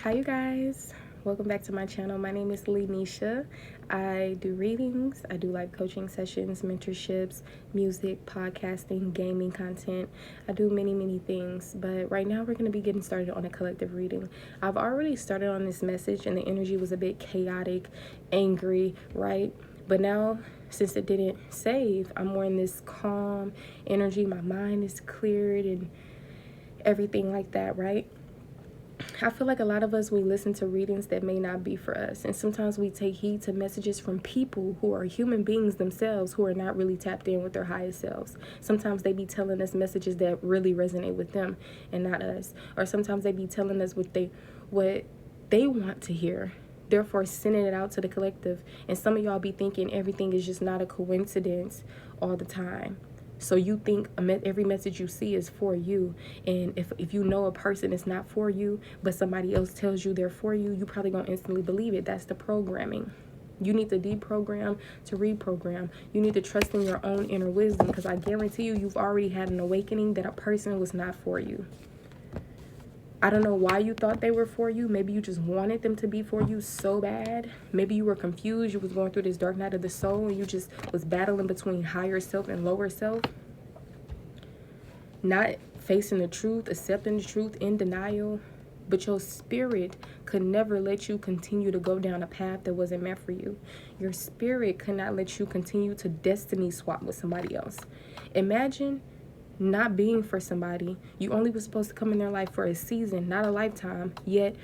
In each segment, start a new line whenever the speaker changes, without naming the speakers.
Hi you guys, welcome back to my channel. My name is Lenisha. I do readings, I do live coaching sessions, mentorships, music, podcasting, gaming content. I do many things, but right now we're going to be getting started on a collective reading. I've already started on this message and the energy was a bit chaotic, angry, right? But now, since it didn't save, I'm more in this calm energy. My mind is cleared and everything like that, right? I feel like a lot of us, we listen to readings that may not be for us. And sometimes we take heed to messages from people who are human beings themselves who are not really tapped in with their highest selves. Sometimes they be telling us messages that really resonate with them and not us. Or sometimes they be telling us what they want to hear, therefore sending it out to the collective. And some of y'all be thinking everything is just not a coincidence all the time. So you think every message you see is for you. And if you know a person is not for you, but somebody else tells you they're for you, you probably gonna instantly believe it. That's the programming. You need to deprogram to reprogram. You need to trust in your own inner wisdom, because I guarantee you've already had an awakening that a person was not for you. I don't know why you thought they were for you. Maybe you just wanted them to be for you so bad. Maybe you were confused. You was going through this dark night of the soul and you just was battling between higher self and lower self. Not facing the truth, accepting the truth, in denial. But your spirit could never let you continue to go down a path that wasn't meant for you. Your spirit could not let you continue to destiny swap with somebody else. Imagine not being for somebody. You only were supposed to come in their life for a season, not a lifetime, yet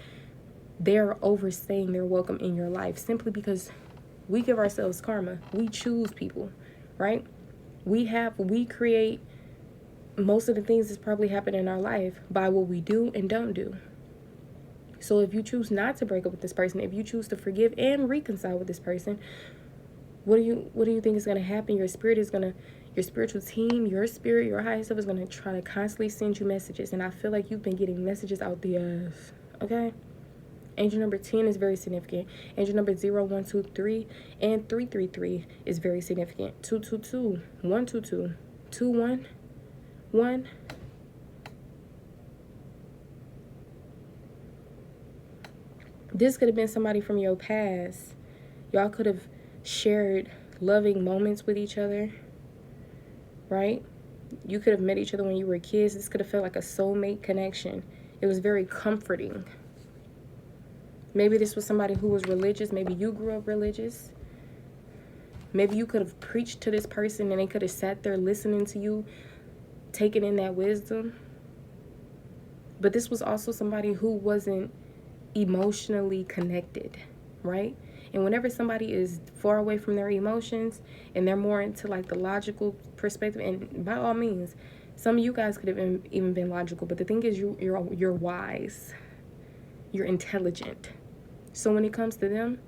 they're overstaying their welcome in your life simply because we give ourselves karma. We choose people, right? We create most of the things that's probably happened in our life by what we do and don't do. So if you choose not to break up with this person, if you choose to forgive and reconcile with this person, what do you think is going to happen? Your spiritual team, your spirit, your higher self is going to try to constantly send you messages. And I feel like you've been getting messages out the ass. Okay? Angel number 10 is very significant. Angel number 0, 1, 2, 3, and 333 is very significant. 222, 122, 21, 1. This could have been somebody from your past. Y'all could have shared loving moments with each other, right? You could have met each other when you were kids. This could have felt like a soulmate connection. It was very comforting. Maybe this was somebody who was religious. Maybe you grew up religious. Maybe you could have preached to this person and they could have sat there listening to you, taking in that wisdom. But this was also somebody who wasn't emotionally connected, right? And whenever somebody is far away from their emotions and they're more into like the logical perspective, and by all means, some of you guys could have even been logical, but the thing is you're wise, you're intelligent. So when it comes to them,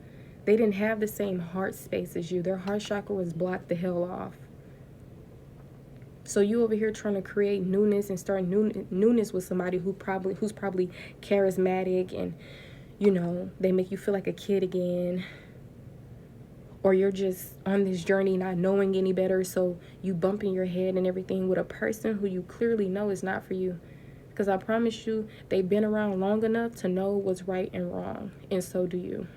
they didn't have the same heart space as you. Their heart chakra was blocked the hell off. So you over here trying to create newness and start newness with somebody who's probably charismatic and, you know, they make you feel like a kid again. Or you're just on this journey not knowing any better, so you bumping your head and everything with a person who you clearly know is not for you. Because I promise you, they've been around long enough to know what's right and wrong, and so do you.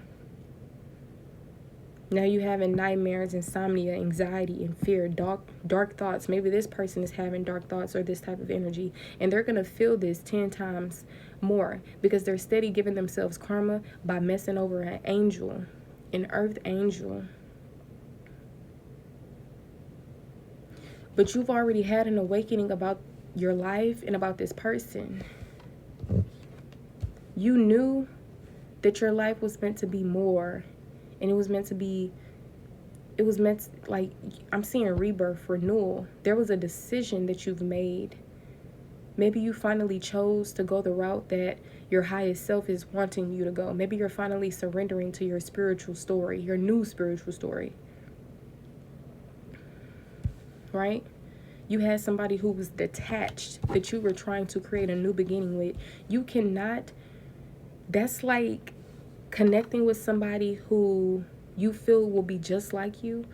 Now you having nightmares, insomnia, anxiety, and fear, dark thoughts. Maybe this person is having dark thoughts or this type of energy, and they're going to feel this 10 times more because they're steady giving themselves karma by messing over an angel, an earth angel. But you've already had an awakening about your life and about this person. You knew that your life was meant to be more. And it was meant like, I'm seeing rebirth, renewal. There was a decision that you've made. Maybe you finally chose to go the route that your highest self is wanting you to go. Maybe you're finally surrendering to your spiritual story, your new spiritual story. Right? You had somebody who was detached that you were trying to create a new beginning with. You cannot, that's like connecting with somebody who you feel will be just like you,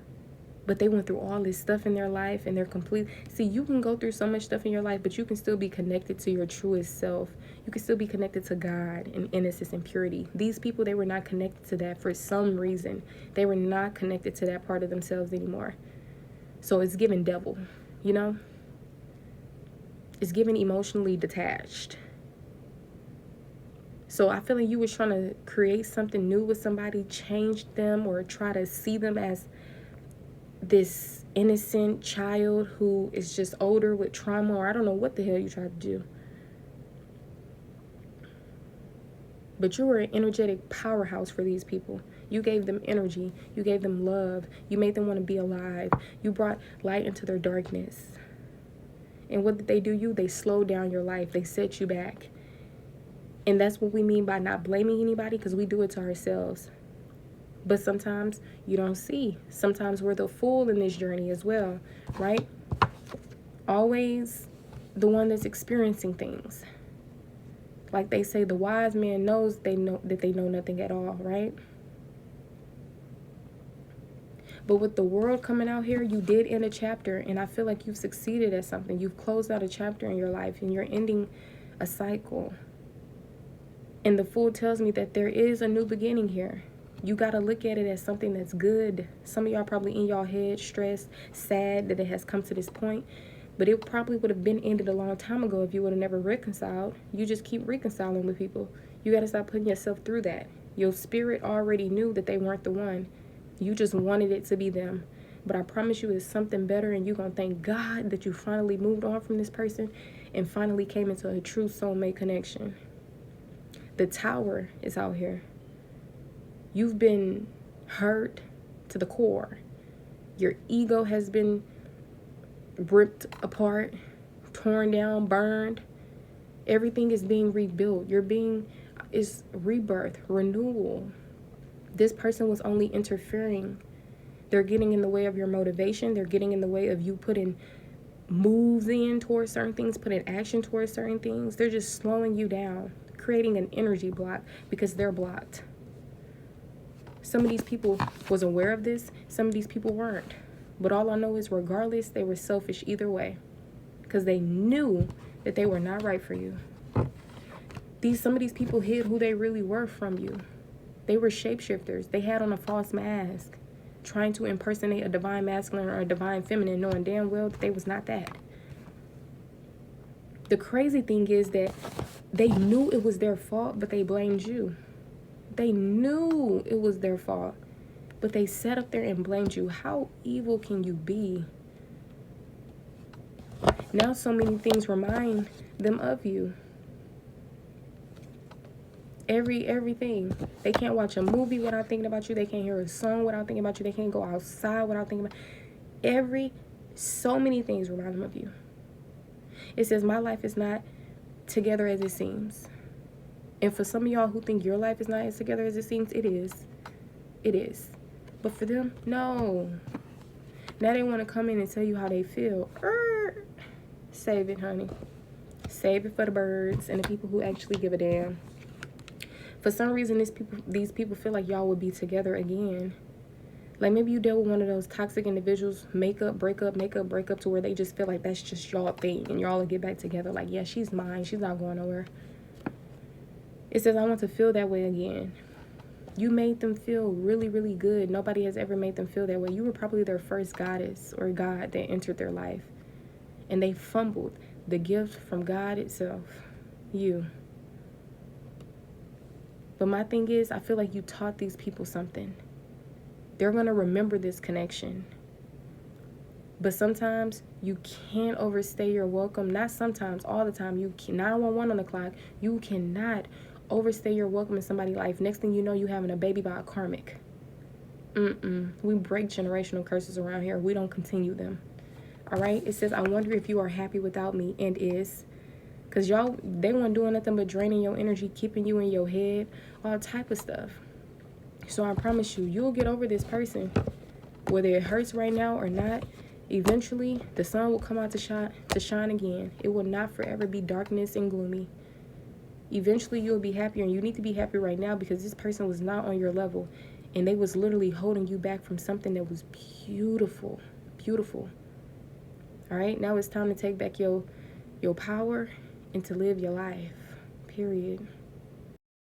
But they went through all this stuff in their life and they're complete. See, you can go through so much stuff in your life, but you can still be connected to your truest self. You can still be connected to God and innocence and purity. These people, they were not connected to that for some reason. They were not connected to that part of themselves anymore. So it's given devil, you know? It's given emotionally detached. So I feel like you was trying to create something new with somebody, change them, or try to see them as this innocent child who is just older with trauma, or I don't know what the hell you tried to do. But you were an energetic powerhouse for these people. You gave them energy. You gave them love. You made them want to be alive. You brought light into their darkness. And what did they do? They slowed down your life. They set you back. And that's what we mean by not blaming anybody, because we do it to ourselves. But sometimes you don't see. Sometimes we're the fool in this journey as well, right? Always the one that's experiencing things. Like they say, the wise man knows they know nothing at all, right? But with the world coming out here, you did end a chapter, and I feel like you've succeeded at something. You've closed out a chapter in your life, and you're ending a cycle. And the Fool tells me that there is a new beginning here. You got to look at it as something that's good. Some of y'all probably in y'all head, stressed, sad that it has come to this point. But it probably would have been ended a long time ago if you would have never reconciled. You just keep reconciling with people. You got to stop putting yourself through that. Your spirit already knew that they weren't the one. You just wanted it to be them. But I promise you it's something better, and you're going to thank God that you finally moved on from this person and finally came into a true soulmate connection. The Tower is out here. You've been hurt to the core. Your ego has been ripped apart, torn down, burned. Everything is being rebuilt. Is rebirth, renewal. This person was only interfering. They're getting in the way of your motivation. They're getting in the way of you putting moves in towards certain things, putting action towards certain things. They're just slowing you down, creating an energy block because they're blocked. Some of these people was aware of this. Some of these people weren't. But all I know is regardless, they were selfish either way because they knew that they were not right for you. Some of these people hid who they really were from you. They were shapeshifters. They had on a false mask, trying to impersonate a divine masculine or a divine feminine, knowing damn well that they was not that. The crazy thing is that they knew it was their fault, but they blamed you. They knew it was their fault, but they sat up there and blamed you. How evil can you be? Now so many things remind them of you. Everything. They can't watch a movie without thinking about you. They can't hear a song without thinking about you. They can't go outside without thinking about so many things remind them of you. It says, my life is not together as it seems. And for some of y'all who think your life is not as together as it seems, it is. It is. But for them, no. Now they want to come in and tell you how they feel. Save it, honey. Save it for the birds and the people who actually give a damn. For some reason, these people feel like y'all would be together again. Like maybe you dealt with one of those toxic individuals, make up, break up, to where they just feel like that's just y'all thing and y'all will get back together. Like, yeah, she's mine. She's not going nowhere. It says, I want to feel that way again. You made them feel really, really good. Nobody has ever made them feel that way. You were probably their first goddess or god that entered their life. And they fumbled the gift from God itself, you. But my thing is, I feel like you taught these people something. They're going to remember this connection. But sometimes you can't overstay your welcome. Not sometimes, all the time. 911 on the clock. You cannot overstay your welcome in somebody's life. Next thing you know, you having a baby by a karmic. We break generational curses around here. We don't continue them. All right? It says, I wonder if you are happy without me, and is. Because they weren't doing nothing but draining your energy, keeping you in your head, all type of stuff. So I promise you, you'll get over this person. Whether it hurts right now or not, eventually the sun will come out to shine again. It will not forever be darkness and gloomy. Eventually you'll be happier, and you need to be happy right now because this person was not on your level. and they was literally holding you back from something that was beautiful, beautiful. All right, now it's time to take back your power and to live your life, period.